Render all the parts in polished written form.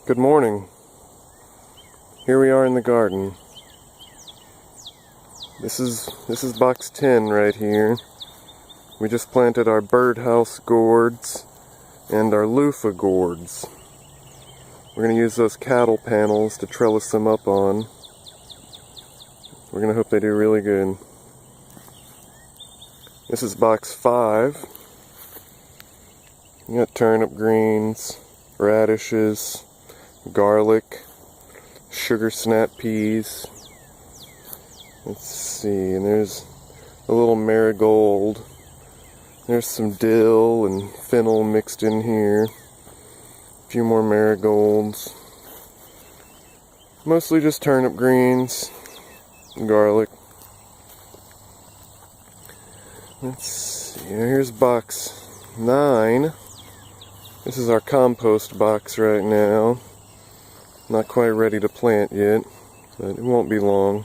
Good morning. Here we are in the garden. This is box 10 right here. We just planted our birdhouse gourds and our loofah gourds. We're going to use those cattle panels to trellis them up on. We're going to hope they do really good. This is box 5. You got turnip greens, radishes, garlic, sugar snap peas. Let's see, and there's a little marigold. There's some dill and fennel mixed in here. A few more marigolds. Mostly just turnip greens and garlic. Let's see, here's box 9. This is our compost box right now. Not quite ready to plant yet, but it won't be long.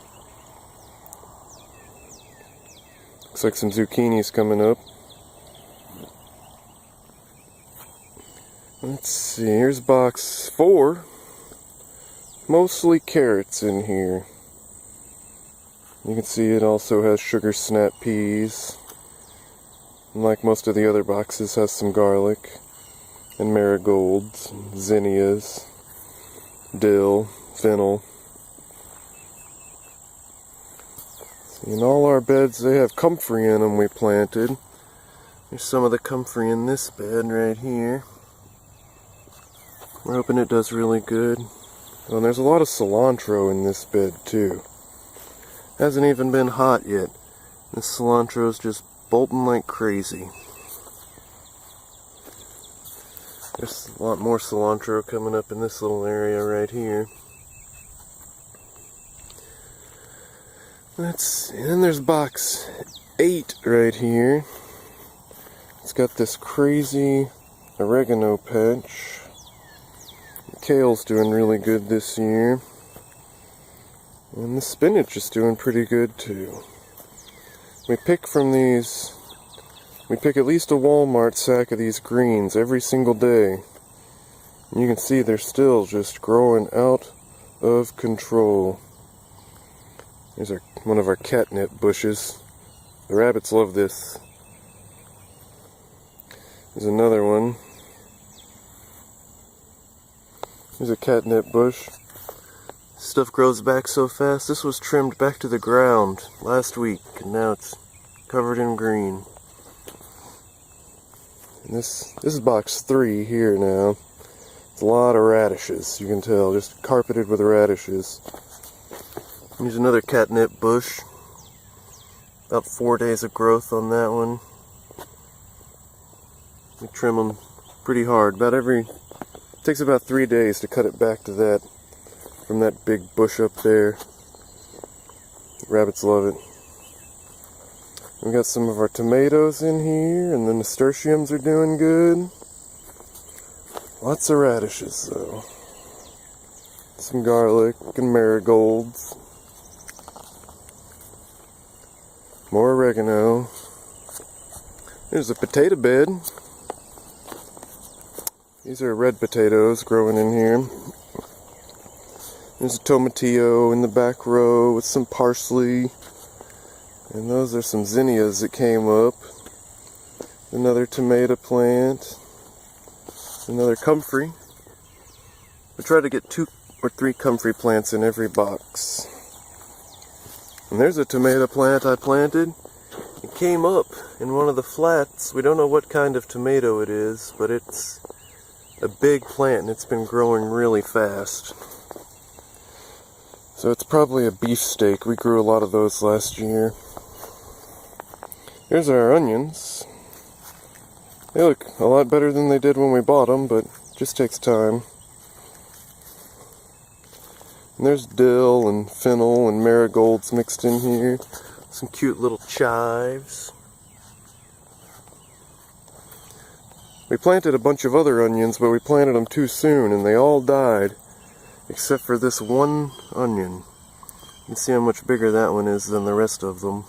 Looks like some zucchini's coming up. Let's see, here's box 4. Mostly carrots in here. You can see it also has sugar snap peas. And like most of the other boxes, has some garlic and marigolds, zinnias, dill, fennel. In all our beds, they have comfrey in them we planted. There's some of the comfrey in this bed right here. We're hoping it does really good. Oh, and there's a lot of cilantro in this bed too. Hasn't even been hot yet. This cilantro is just bolting like crazy. There's a lot more cilantro coming up in this little area right here. Let's see, and then there's box 8 right here. It's got this crazy oregano patch. The kale's doing really good this year. And the spinach is doing pretty good too. We pick from these, we pick at least a Walmart sack of these greens every single day. And you can see they're still just growing out of control. Here's one of our catnip bushes. The rabbits love this. There's another one. Here's a catnip bush. Stuff grows back so fast. This was trimmed back to the ground last week, and now it's covered in green. And this is box 3 here now. It's a lot of radishes, you can tell, just carpeted with radishes. Here's another catnip bush. About 4 days of growth on that one. We trim them pretty hard. It takes about 3 days to cut it back to that, from that big bush up there. Rabbits love it. We got some of our tomatoes in here, and the nasturtiums are doing good. Lots of radishes though. Some garlic and marigolds. More oregano. There's a potato bed. These are red potatoes growing in here. There's a tomatillo in the back row with some parsley. And those are some zinnias that came up. Another tomato plant. Another comfrey. We try to get 2 or 3 comfrey plants in every box. And there's a tomato plant I planted. It came up in one of the flats. We don't know what kind of tomato it is, but it's a big plant and it's been growing really fast. So it's probably a beefsteak. We grew a lot of those last year. Here's our onions. They look a lot better than they did when we bought them, but it just takes time. And there's dill and fennel and marigolds mixed in here. Some cute little chives. We planted a bunch of other onions, but we planted them too soon and they all died. Except for this one onion. You can see how much bigger that one is than the rest of them.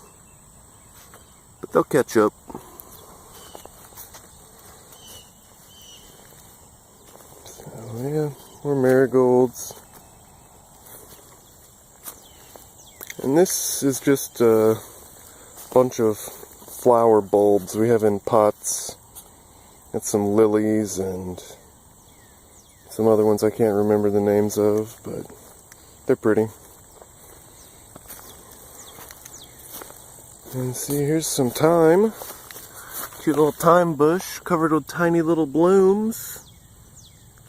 But they'll catch up. So yeah, More marigolds. And this is just a bunch of flower bulbs we have in pots. Got some lilies and some other ones I can't remember the names of, but they're pretty. And see, here's some thyme. Cute little thyme bush covered with tiny little blooms.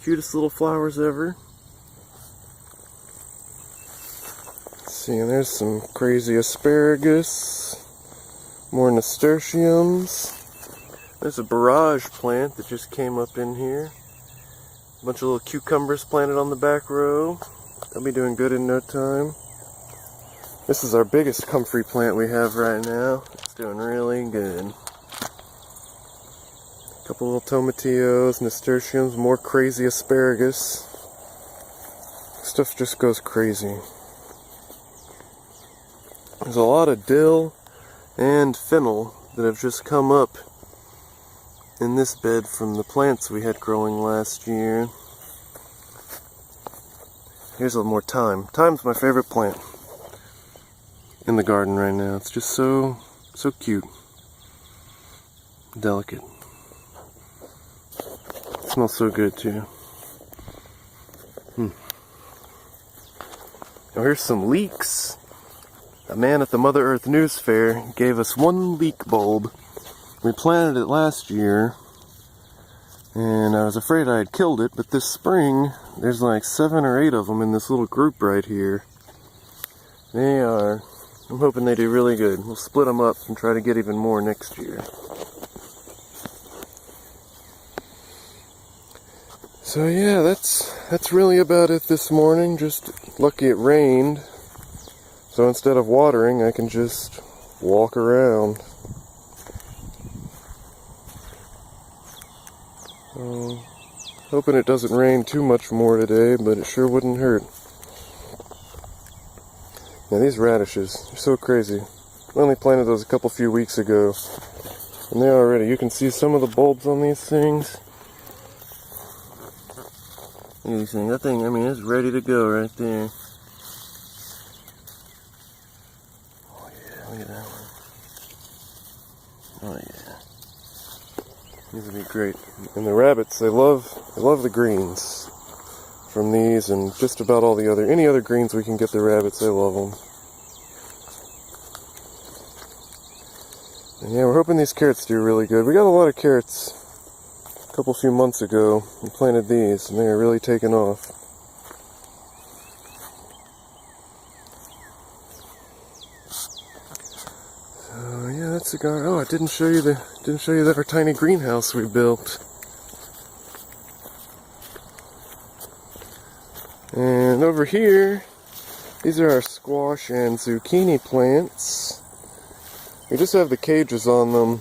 Cutest little flowers ever. Let's see, and there's some crazy asparagus. More nasturtiums. There's a barrage plant that just came up in here. A bunch of little cucumbers planted on the back row. They'll be doing good in no time. This is our biggest comfrey plant we have right now. It's doing really good. A couple little tomatillos, nasturtiums, more crazy asparagus. Stuff just goes crazy. There's a lot of dill and fennel that have just come up in this bed from the plants we had growing last year. Here's a little more thyme. Thyme's my favorite plant in the garden right now. It's just so cute. Delicate. It smells so good too. Now here's some leeks. A man at the Mother Earth News Fair gave us one leek bulb. We planted it last year, and I was afraid I had killed it, but this spring, there's like 7 or 8 of them in this little group right here. I'm hoping they do really good. We'll split them up and try to get even more next year. So yeah, that's really about it this morning. Just lucky it rained. So instead of watering, I can just walk around. Hoping it doesn't rain too much more today, but it sure wouldn't hurt. Yeah, these radishes are so crazy. I only planted those a few weeks ago, and they're already, you can see some of the bulbs on these things. Look at these things. That thing, I mean, it's ready to go right there. Oh yeah, look at that one. Oh yeah. These would be great. And the rabbits, they love the greens from these and just about all the any other greens we can get the rabbits, they love them. And yeah, we're hoping these carrots do really good. We got a lot of carrots a few months ago and planted these, and they are really taking off. So yeah, that's the garden. Oh, I didn't show you that our tiny greenhouse we built. And over here, these are our squash and zucchini plants. We just have the cages on them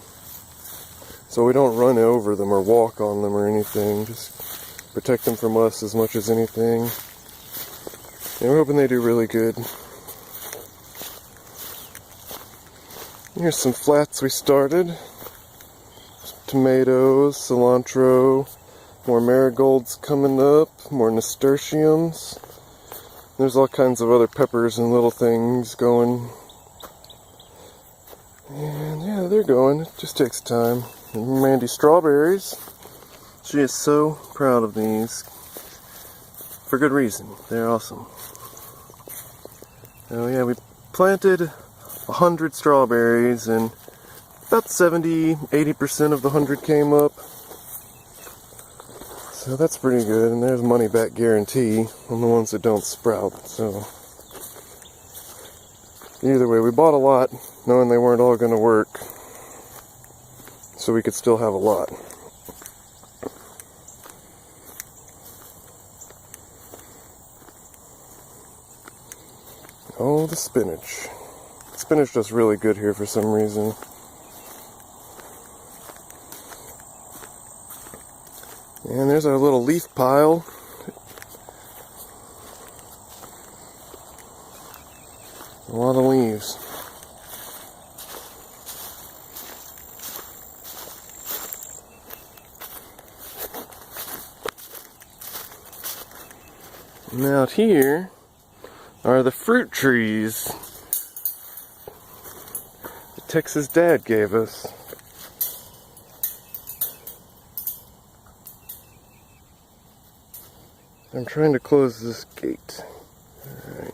so we don't run over them or walk on them or anything. Just protect them from us as much as anything. And we're hoping they do really good. Here's some flats we started. Some tomatoes, cilantro, more marigolds coming up, more nasturtiums. There's all kinds of other peppers and little things going. And yeah, they're going. It just takes time. And Mandy strawberries. She is so proud of these. For good reason. They're awesome. Oh yeah, we planted 100 strawberries and about 70-80% of the 100 came up. So that's pretty good. And there's money back guarantee on the ones that don't sprout. So either way, we bought a lot knowing they weren't all going to work, so we could still have a lot. Oh, the spinach. Spinach does really good here for some reason. And there's our little leaf pile. A lot of leaves. And out here are the fruit trees that Tex's dad gave us. I'm trying to close this gate. Alright.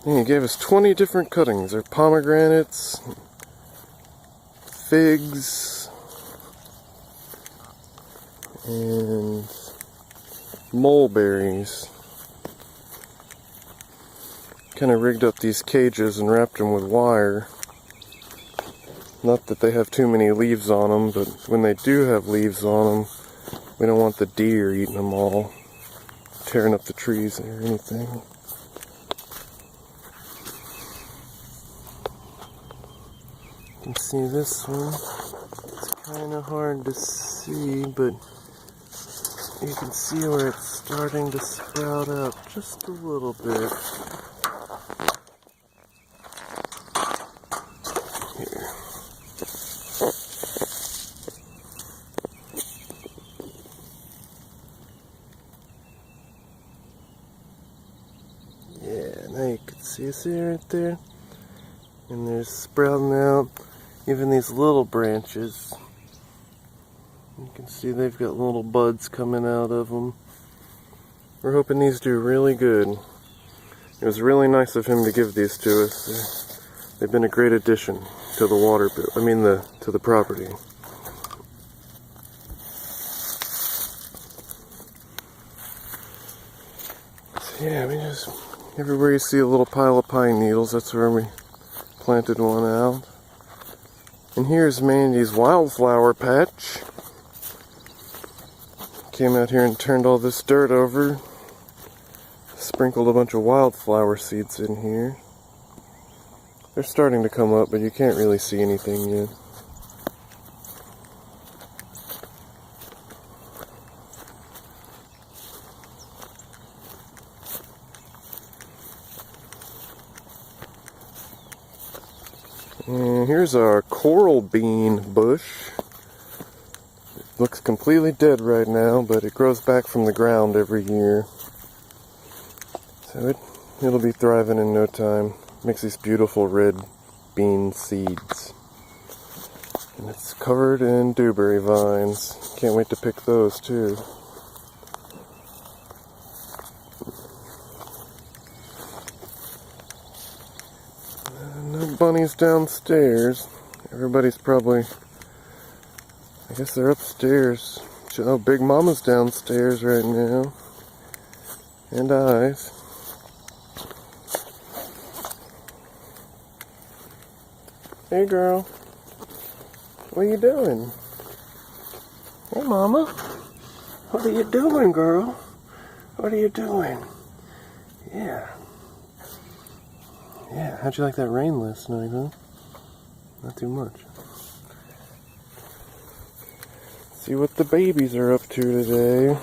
And he gave us 20 different cuttings. They're pomegranates, figs, and mulberries. Kind of rigged up these cages and wrapped them with wire. Not that they have too many leaves on them, but when they do have leaves on them, we don't want the deer eating them all, tearing up the trees or anything. You can see this one. It's kind of hard to see, but you can see where it's starting to sprout up just a little bit. Here. Yeah, now you can see right there. And they're sprouting out. Even these little branches. You can see they've got little buds coming out of them. We're hoping these do really good. It was really nice of him to give these to us. They've been a great addition to the water bill. To the property. So yeah, everywhere you see a little pile of pine needles, that's where we planted one out. And here's Mandy's wildflower patch. Came out here and turned all this dirt over. Sprinkled a bunch of wildflower seeds in here. They're starting to come up, but you can't really see anything yet. And here's our coral bean bush. It looks completely dead right now, but it grows back from the ground every year. So it'll be thriving in no time. Makes these beautiful red bean seeds. And it's covered in dewberry vines. Can't wait to pick those too. No bunnies downstairs. Everybody's probably, I guess they're upstairs. Oh, Big Mama's downstairs right now. And Eyes. Hey girl, what are you doing? Hey Mama, what are you doing, girl? What are you doing? Yeah. Yeah, how'd you like that rain last night, huh? Not too much. See what the babies are up to today.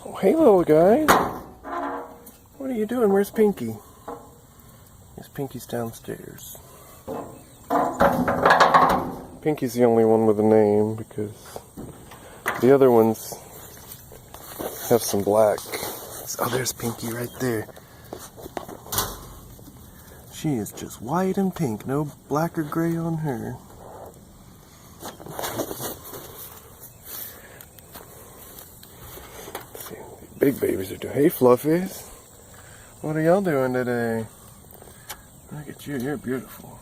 Oh, hey little guy. What are you doing? Where's Pinky? Pinky's downstairs. Pinky's the only one with a name because the other ones have some black. Oh, there's Pinky right there. She is just white and pink, no black or gray on her. Let's see what the big babies are doing. Hey Fluffies, what are y'all doing today? Look at you, you're beautiful.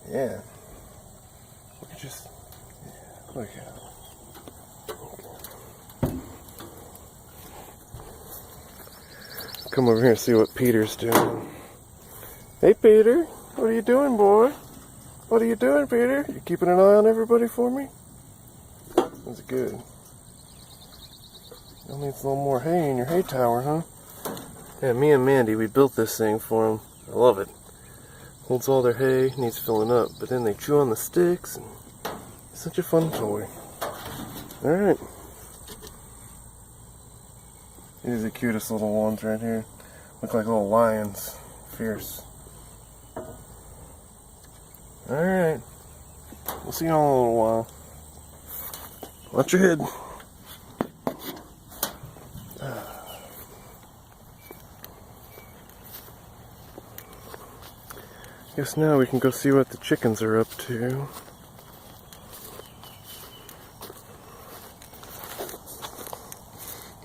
Yeah. Look at just, yeah, look at it. Come over here and see what Peter's doing. Hey Peter, what are you doing, boy? What are you doing, Peter? You keeping an eye on everybody for me? That's good. You'll need a little more hay in your hay tower, huh? Yeah, me and Mandy, we built this thing for them. I love it. Holds all their hay, needs filling up, but then they chew on the sticks, and it's such a fun toy. Alright. These are the cutest little ones right here. Look like little lions. Fierce. Alright. We'll see you in a little while. Watch your head. Guess now we can go see what the chickens are up to.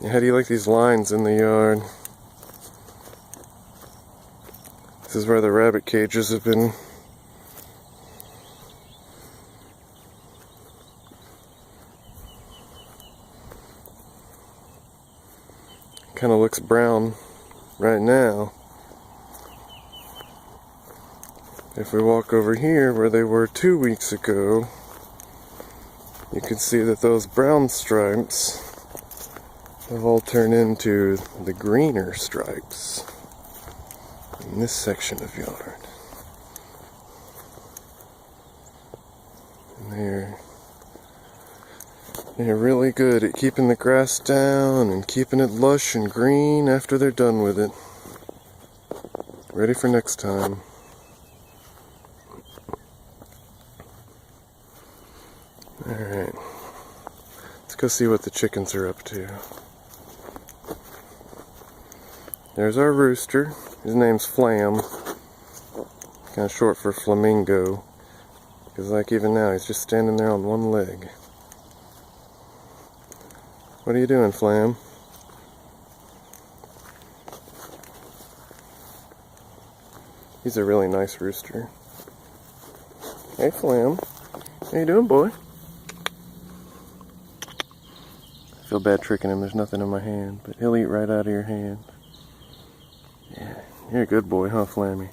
How do you like these lines in the yard? This is where the rabbit cages have been. Kind of looks brown right now. If we walk over here where they were 2 weeks ago, you can see that those brown stripes have all turned into the greener stripes in this section of yard. And they're really good at keeping the grass down and keeping it lush and green after they're done with it. Ready for next time. Alright, let's go see what the chickens are up to. There's our rooster. His name's Flam. Kind of short for flamingo. Because like even now, he's just standing there on one leg. What are you doing, Flam? He's a really nice rooster. Hey, Flam. How you doing, boy? I feel bad tricking him. There's nothing in my hand, but he'll eat right out of your hand. Yeah, you're a good boy, huh, Flammy?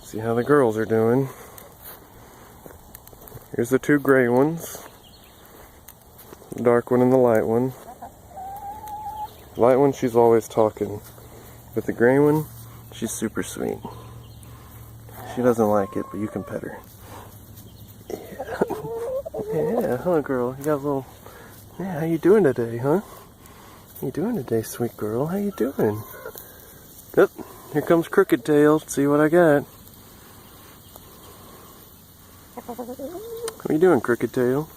See how the girls are doing. Here's the two gray ones. The dark one and the light one. The light one, she's always talking. But the gray one, she's super sweet. She doesn't like it, but you can pet her. Yeah, huh, girl? You got a little... Yeah, how you doing today, huh? How you doing today, sweet girl? How you doing? Yep, here comes Crooked Tail. See what I got. What are you doing, Crooked Tail?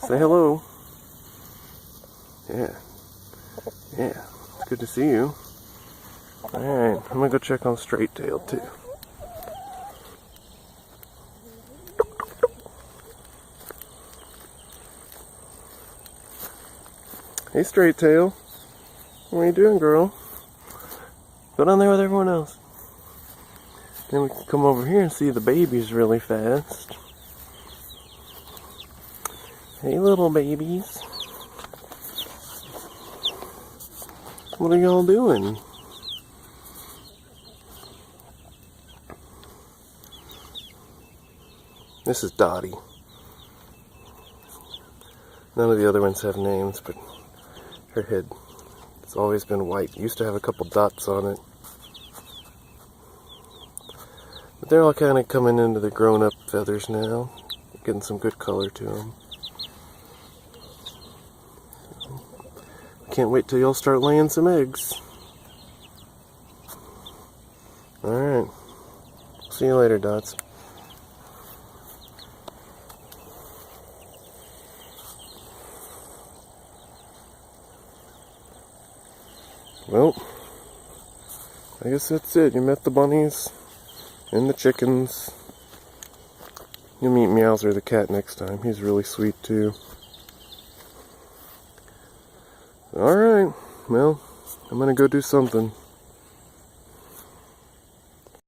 Say hello. Yeah. Yeah, it's good to see you. Alright, I'm gonna go check on Straight Tail, too. Hey, Straight Tail. What are you doing, girl? Go down there with everyone else. Then we can come over here and see the babies really fast. Hey, little babies. What are y'all doing? This is Dottie. None of the other ones have names, but her head has always been white. Used to have a couple dots on it. But they're all kind of coming into the grown-up feathers now. Getting some good color to them. Can't wait till y'all start laying some eggs. Alright. See you later, Dots. Well, I guess that's it. You met the bunnies and the chickens. You'll meet Meowser the cat next time. He's really sweet too. Alright, well, I'm gonna go do something.